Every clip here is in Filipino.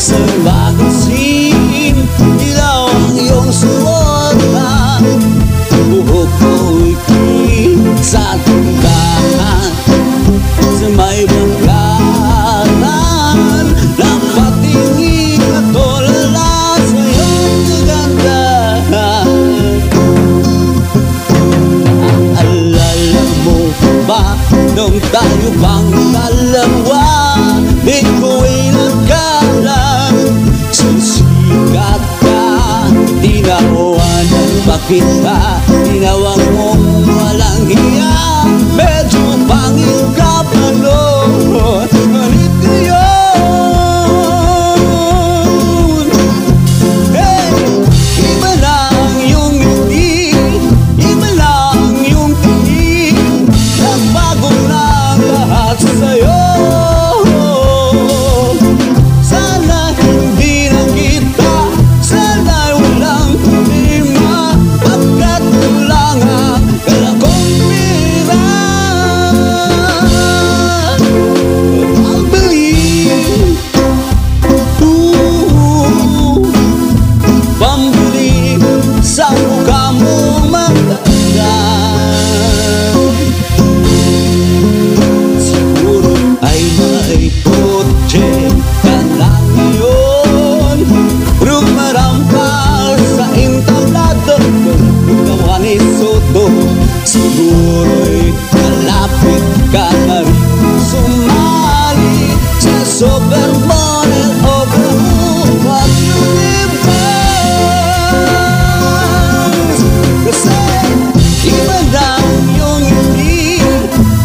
isang magasin. Ilaw ang iyong suotan, buhok ko'y sa tindahan, sa may bangkaran. Napatingin at tulala sa iyong kagandahan. Naalala mo ba nung tayo pang dalawa? Di ko'y nagkalang susikat ka. Tinawanan ba kita? Tinawag mong walang hiya. Medyo pangil ka pa noon, ngunit ngayon, hey, iba na ang iyong ngiti, iba na ang iyong tingin. Nagbago na ang lahat sa'yo. Sana hindi na kita, sana'y walang problema, pagkat kulang ang kalakong pera. Pambili sa mukha mong maganda. Siguro ay may kotse ka lang ngayon, rumarampal sa entablado, gawa ni Soto. Siguro'y malapit ka na rin sumali sa supermodel of the whole universe. Kasi iba na ang iyong ngiti,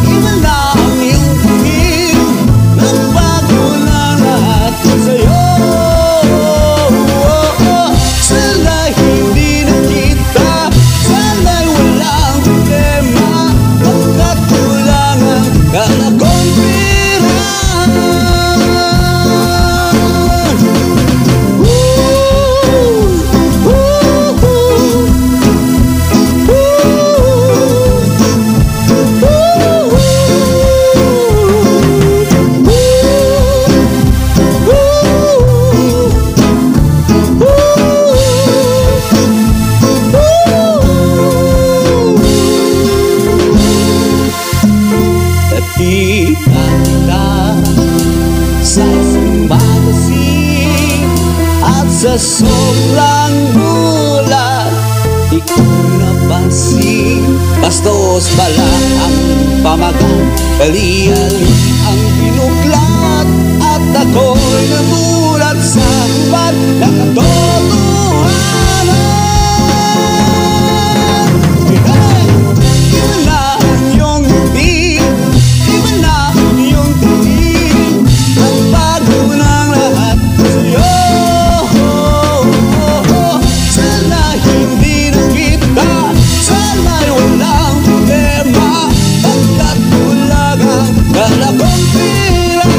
iba na ang iyong tingin. Nagbago na lahat sa'yo. Sana hindi na kita, sana'y walang problema, pagkat kulang ang kalakong pera. Nakita kita sa isang magasin, at sa sobrang gulat di ko napansin. Bastos pala ang pamagat, kali-ali ang binuklat, at ako'y nagulat sa hubad na katotohanan. Iba na ang iyong ngiti, iba na ang iyong tingin. Nagbago ng lahat sa'yo. Sana hindi na kita, sana'y walang problema, pagkat kulang ang kalakong pera.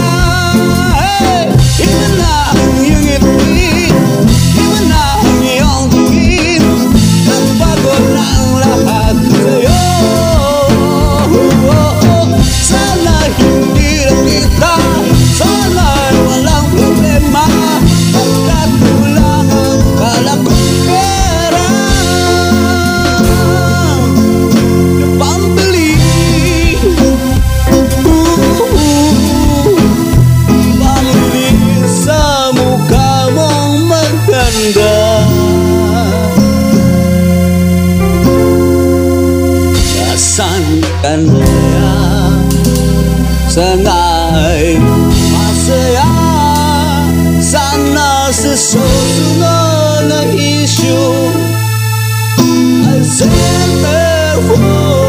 Hey, iba na ang iyong ngiti, iba na ang iyong tingin. Nagbago ng lahat sa'yo. Sana hindi na kita, sana'y walang problema, pagkat kulang ang kalakong pera. Pambili, pambili sa mukha mong maganda. Nasaan ka na yan? Sana'y masaya. Sana sa susunod na issue ay center for